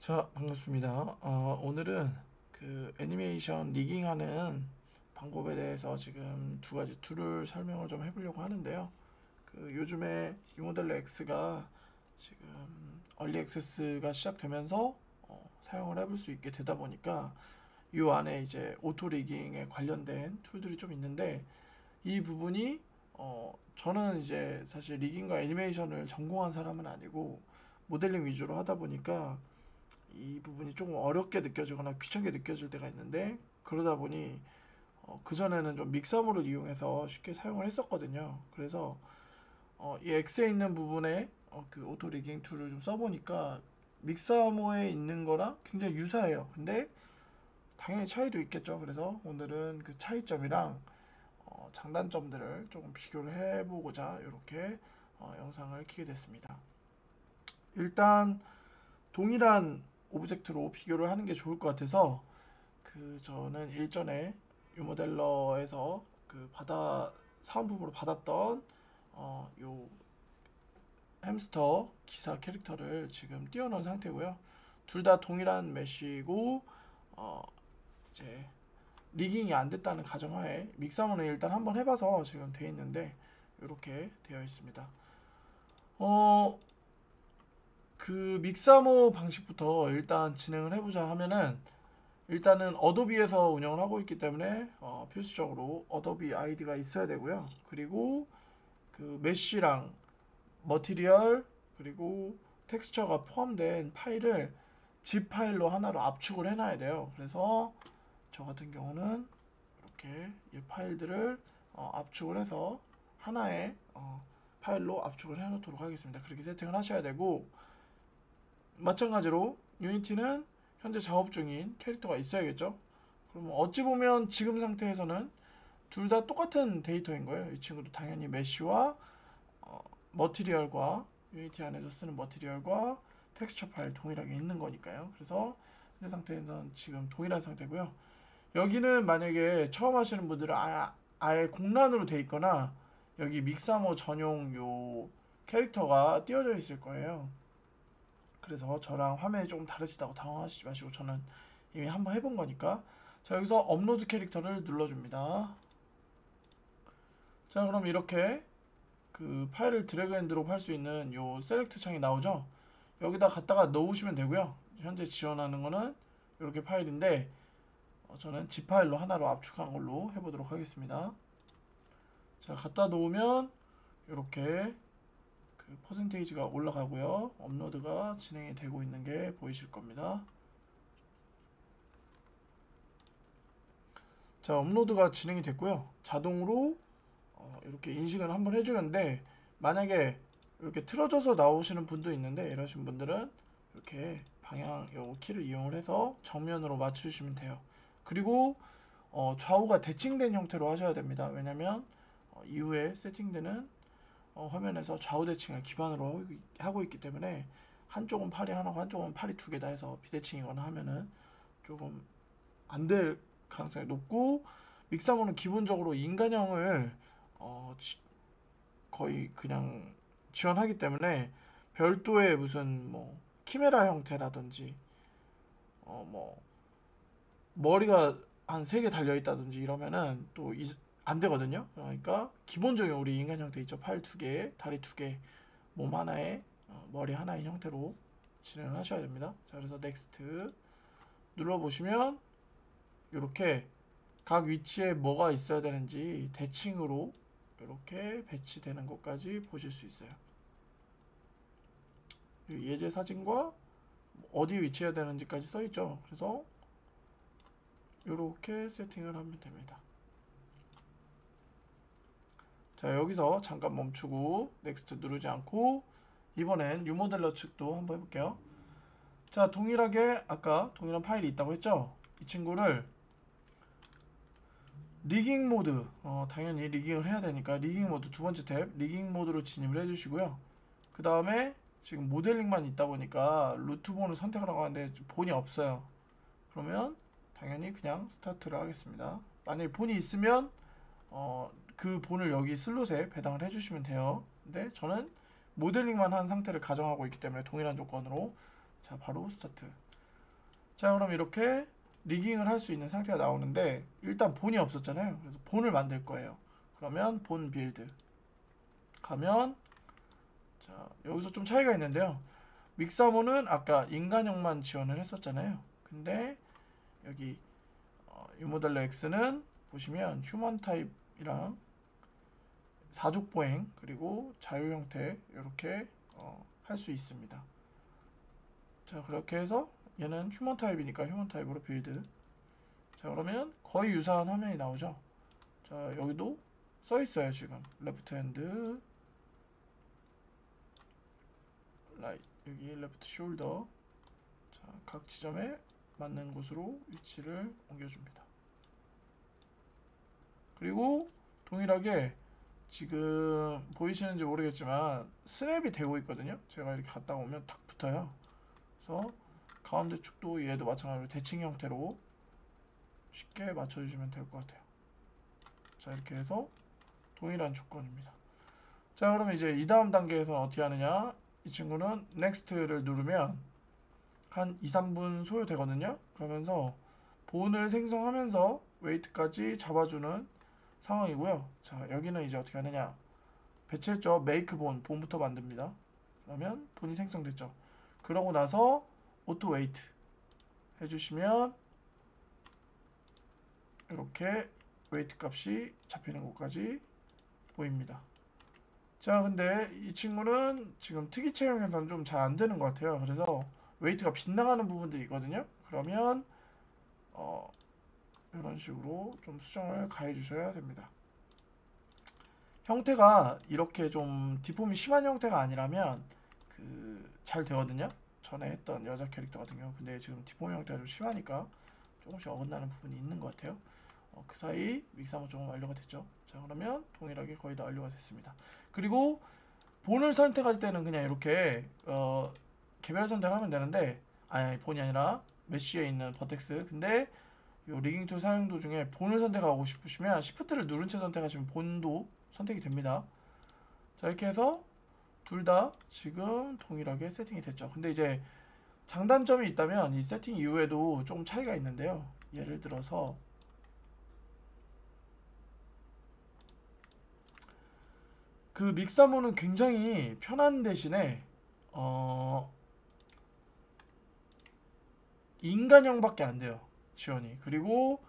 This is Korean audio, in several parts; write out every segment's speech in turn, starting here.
자, 반갑습니다. 오늘은 그 애니메이션 리깅하는 방법에 대해서 지금 두 가지 툴을 설명을 좀 해보려고 하는데요. 그 요즘에 유모델러 X가 지금 얼리 액세스가 시작되면서 사용을 해볼 수 있게 되다 보니까 이 안에 이제 오토 리깅에 관련된 툴들이 좀 있는데 이 부분이 저는 이제 사실 리깅과 애니메이션을 전공한 사람은 아니고 모델링 위주로 하다 보니까 이 부분이 조금 어렵게 느껴지거나 귀찮게 느껴질 때가 있는데 그러다 보니 그전에는 좀 믹서모를 이용해서 쉽게 사용을 했었거든요. 그래서 이 X에 있는 부분에 그 오토 리깅 툴을 좀 써보니까 믹서모에 있는 거랑 굉장히 유사해요. 근데 당연히 차이도 있겠죠. 그래서 오늘은 그 차이점이랑 장단점들을 조금 비교를 해보고자 이렇게 영상을 켜게 됐습니다. 일단 동일한 오브젝트로 비교를 하는 게 좋을 것 같아서 그 저는 일전에 유모델러에서 그 사은품으로 받았던 요 햄스터 기사 캐릭터를 지금 띄워놓은 상태고요. 둘 다 동일한 메쉬고 이제 리깅이 안 됐다는 가정하에 믹사모는 일단 한번 해봐서 지금 돼 있는데 이렇게 되어 있습니다. 그 믹사모 방식부터 일단 진행을 해보자 하면은 일단은 어도비에서 운영을 하고 있기 때문에 필수적으로 어도비 아이디가 있어야 되고요. 그리고 그 메쉬랑 머티리얼 그리고 텍스처가 포함된 파일을 zip 파일로 하나로 압축을 해놔야 돼요. 그래서 저 같은 경우는 이렇게 이 파일들을 압축을 해서 하나의 파일로 압축을 해놓도록 하겠습니다. 그렇게 세팅을 하셔야 되고 마찬가지로 유니티는 현재 작업 중인 캐릭터가 있어야겠죠. 그러면 어찌 보면 지금 상태에서는 둘 다 똑같은 데이터인 거예요. 이 친구도 당연히 메쉬와 머티리얼과 유니티 안에서 쓰는 머티리얼과 텍스처 파일 동일하게 있는 거니까요. 그래서 현재 상태에서는 지금 동일한 상태고요. 여기는 만약에 처음 하시는 분들은 아예 공란으로 돼 있거나 여기 믹사모 전용 요 캐릭터가 띄워져 있을 거예요. 그래서 저랑 화면이 조금 다르시다고 당황하시지 마시고 저는 이미 한번 해본 거니까 자 여기서 업로드 캐릭터를 눌러줍니다. 자 그럼 이렇게 그 파일을 드래그 앤 드롭 할 수 있는 요 셀렉트 창이 나오죠. 여기다 갖다가 넣으시면 되고요. 현재 지원하는 거는 이렇게 파일인데 저는 zip 파일로 하나로 압축한 걸로 해보도록 하겠습니다. 자 갖다 놓으면 이렇게 그 퍼센테이지가 올라가고요. 업로드가 진행이 되고 있는 게 보이실 겁니다. 자 업로드가 진행이 됐고요. 자동으로 이렇게 인식을 한번 해주는데 만약에 이렇게 틀어져서 나오시는 분도 있는데 이러신 분들은 이렇게 방향 요 키를 이용을 해서 정면으로 맞춰주시면 돼요. 그리고 좌우가 대칭된 형태로 하셔야 됩니다. 왜냐면 이후에 세팅되는 화면에서 좌우 대칭을 기반으로 하고 있기 때문에 한쪽은 팔이 하나고 한쪽은 팔이 두 개다 해서 비대칭이거나 하면은 조금 안 될 가능성이 높고 믹사모는 기본적으로 인간형을 거의 그냥 지원하기 때문에 별도의 무슨 뭐 키메라 형태라든지 뭐 머리가 한 3개 달려 있다든지 이러면은 또 안 되거든요. 그러니까 기본적인 우리 인간 형태 있죠. 팔 2개, 다리 2개, 몸 하나에 머리 하나의 형태로 진행을 하셔야 됩니다. 자, 그래서 넥스트 눌러보시면 이렇게 각 위치에 뭐가 있어야 되는지 대칭으로 이렇게 배치되는 것까지 보실 수 있어요. 예제 사진과 어디 위치해야 되는지까지 써있죠. 그래서 이렇게 세팅을 하면 됩니다. 자 여기서 잠깐 멈추고 넥스트 누르지 않고 이번엔 뉴모델러 측도 한번 해볼게요. 자 동일하게 아까 동일한 파일이 있다고 했죠. 이 친구를 리깅 모드 당연히 리깅을 해야 되니까 리깅 모드 두 번째 탭 리깅 모드로 진입을 해주시고요. 그 다음에 지금 모델링만 있다 보니까 루트본을 선택을 하고 하는데 본이 없어요. 그러면 당연히 그냥 스타트를 하겠습니다. 만약에 본이 있으면 그 본을 여기 슬롯에 배당을 해주시면 돼요. 근데 저는 모델링만 한 상태를 가정하고 있기 때문에 동일한 조건으로 자 바로 스타트. 자, 그럼 이렇게 리깅을 할 수 있는 상태가 나오는데 일단 본이 없었잖아요. 그래서 본을 만들 거예요. 그러면 본 빌드 가면, 자, 여기서 좀 차이가 있는데요. 믹사모는 아까 인간형만 지원을 했었잖아요. 근데 여기 유모델러 X는 보시면 휴먼 타입이랑 사족 보행 그리고 자유 형태 이렇게 할 수 있습니다. 자, 그렇게 해서 얘는 휴먼 타입이니까 휴먼 타입으로 빌드. 자, 그러면 거의 유사한 화면이 나오죠. 자, 여기도 써 있어요. 지금 레프트 핸드 라이트, 여기 레프트 숄더. 자, 각 지점에 맞는 곳으로 위치를 옮겨줍니다. 그리고 동일하게 지금 보이시는지 모르겠지만 스냅이 되고 있거든요. 제가 이렇게 갔다 오면 딱 붙어요. 그래서 가운데 축도 얘도 마찬가지로 대칭 형태로 쉽게 맞춰주시면 될 것 같아요. 자, 이렇게 해서 동일한 조건입니다. 자, 그러면 이제 이 다음 단계에서는 어떻게 하느냐. 이 친구는 넥스트를 누르면 한 2-3분 소요되거든요. 그러면서 본을 생성하면서 웨이트까지 잡아주는 상황이고요. 자, 여기는 이제 어떻게 하느냐. 배치했죠. 메이크 본부터 만듭니다. 그러면 본이 생성됐죠. 그러고 나서 오토 웨이트 해주시면 이렇게 웨이트 값이 잡히는 곳까지 보입니다. 자, 근데 이 친구는 지금 특이 체형에서는 좀 잘 안 되는 것 같아요. 그래서 웨이트가 빗나가는 부분들이 있거든요. 그러면 이런 식으로 좀 수정을 가해 주셔야 됩니다. 형태가 이렇게 좀 디폼이 심한 형태가 아니라면 잘 되거든요. 전에 했던 여자 캐릭터 같은 경우. 근데 지금 디폼 형태가 좀 심하니까 조금씩 어긋나는 부분이 있는 것 같아요. 그 사이 믹사모 조금 완료가 됐죠. 자, 그러면 동일하게 거의 다 완료가 됐습니다. 그리고 본을 선택할 때는 그냥 이렇게 개별 선택을 하면 되는데, 아니, 본이 아니라 메쉬에 있는 버텍스. 근데 요 리깅 툴 사용 도중에 본을 선택하고 싶으시면 시프트를 누른 채 선택하시면 본도 선택이 됩니다. 자, 이렇게 해서 둘 다 지금 동일하게 세팅이 됐죠. 근데 이제 장단점이 있다면 이 세팅 이후에도 조금 차이가 있는데요. 예를 들어서 그 믹사모는 굉장히 편한 대신에 인간형밖에 안 돼요. 지원이. 그리고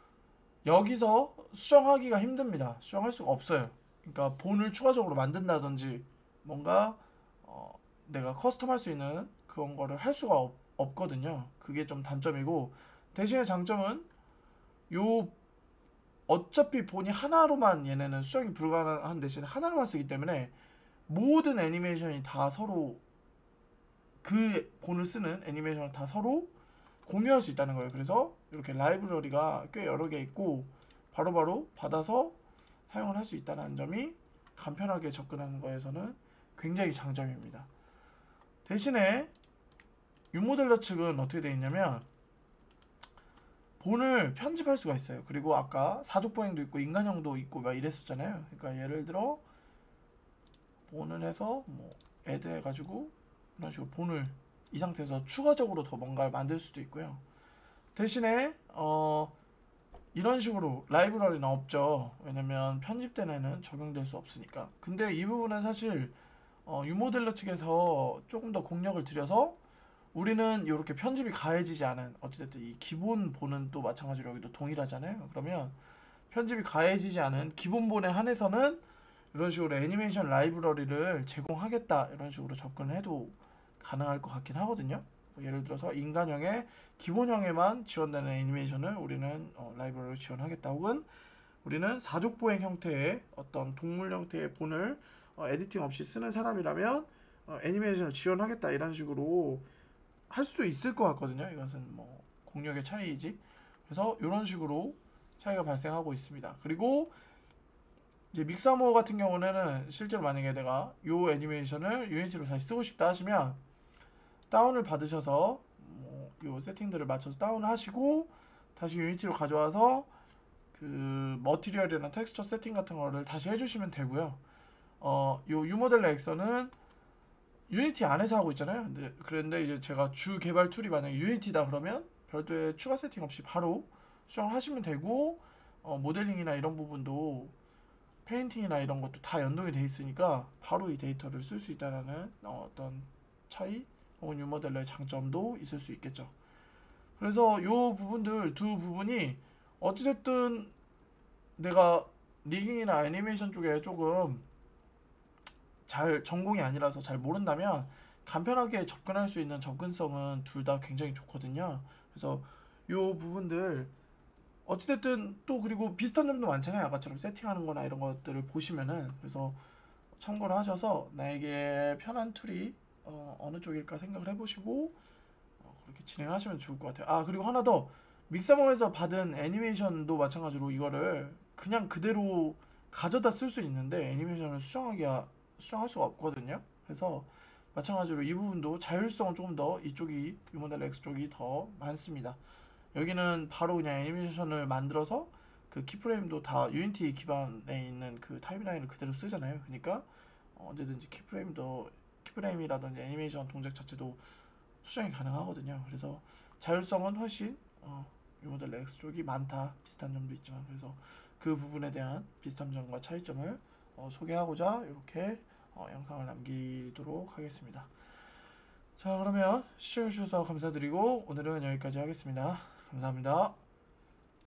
여기서 수정하기가 힘듭니다. 수정할 수가 없어요. 그러니까 본을 추가적으로 만든다든지 뭔가 내가 커스텀할 수 있는 그런 거를 할 수가 없거든요. 그게 좀 단점이고, 대신에 장점은 요 어차피 본이 하나로만 얘네는 수정이 불가능한 대신에 하나로만 쓰기 때문에 모든 애니메이션이 다 서로 그 본을 쓰는 애니메이션을 다 서로 공유할 수 있다는 거예요. 그래서 이렇게 라이브러리가 꽤 여러 개 있고 바로바로 받아서 사용을 할 수 있다는 점이 간편하게 접근하는 거에서는 굉장히 장점입니다. 대신에 유모델러 측은 어떻게 되어 있냐면 본을 편집할 수가 있어요. 그리고 아까 사족보행도 있고 인간형도 있고 막 이랬었잖아요. 그러니까 예를 들어 본을 해서 뭐 애드 해가지고 이런 식으로 본을 이 상태에서 추가적으로 더 뭔가를 만들 수도 있고요. 대신에 이런 식으로 라이브러리는 없죠. 왜냐면 편집된 애는 적용될 수 없으니까. 근데 이 부분은 사실 유모델러 측에서 조금 더 공력을 들여서 우리는 이렇게 편집이 가해지지 않은, 어찌됐든 이 기본 본은 또 마찬가지로 여기도 동일하잖아요. 그러면 편집이 가해지지 않은 기본 본에 한해서는 이런 식으로 애니메이션 라이브러리를 제공하겠다, 이런 식으로 접근을 해도 가능할 것 같긴 하거든요. 예를 들어서 인간형의 기본형에만 지원되는 애니메이션을 우리는 라이브러리를 지원하겠다, 혹은 우리는 사족보행 형태의 어떤 동물 형태의 본을 에디팅 없이 쓰는 사람이라면 애니메이션을 지원하겠다, 이런 식으로 할 수도 있을 것 같거든요. 이것은 뭐 공력의 차이이지. 그래서 이런 식으로 차이가 발생하고 있습니다. 그리고 이제 믹사모 같은 경우는 실제로 만약에 내가 이 애니메이션을 유니티로 다시 쓰고 싶다 하시면 다운을 받으셔서 이 세팅들을 맞춰서 다운을 하시고 다시 유니티로 가져와서 그 머티리얼이나 텍스처 세팅 같은 거를 다시 해주시면 되고요. 요 유모델러 엑서는 유니티 안에서 하고 있잖아요. 그런데 이제 제가 주 개발 툴이 만약에 유니티다 그러면 별도의 추가 세팅 없이 바로 수정을 하시면 되고, 모델링이나 이런 부분도 페인팅이나 이런 것도 다 연동이 돼 있으니까 바로 이 데이터를 쓸 수 있다라는 어떤 차이 혹은 유모델러의 장점도 있을 수 있겠죠. 그래서 요 부분들 두 부분이 어찌됐든 내가 리깅이나 애니메이션 쪽에 조금 잘 전공이 아니라서 잘 모른다면 간편하게 접근할 수 있는 접근성은 둘 다 굉장히 좋거든요. 그래서 요 부분들 어찌됐든 또 그리고 비슷한 점도 많잖아요. 아까처럼 세팅하는 거나 이런 것들을 보시면은. 그래서 참고를 하셔서 나에게 편한 툴이 어느 쪽일까 생각을 해보시고 그렇게 진행하시면 좋을 것 같아요. 아, 그리고 하나 더, 믹사몽에서 받은 애니메이션도 마찬가지로 이거를 그냥 그대로 가져다 쓸 수 있는데 애니메이션을 수정할 수가 없거든요. 그래서 마찬가지로 이 부분도 자율성은 조금 더 이쪽이 유모델 X 쪽이 더 많습니다. 여기는 바로 그냥 애니메이션을 만들어서 그 키프레임도 다 유니티 기반에 있는 그 타임라인을 그대로 쓰잖아요. 그러니까 언제든지 키프레임이라든지 애니메이션 동작 자체도 수정이 가능하거든요. 그래서 자율성은 훨씬 유모델 X 쪽이 많다. 비슷한 점도 있지만, 그래서 그 부분에 대한 비슷한 점과 차이점을 소개하고자 이렇게 영상을 남기도록 하겠습니다. 자, 그러면 시청해주셔서 감사드리고 오늘은 여기까지 하겠습니다. 감사합니다.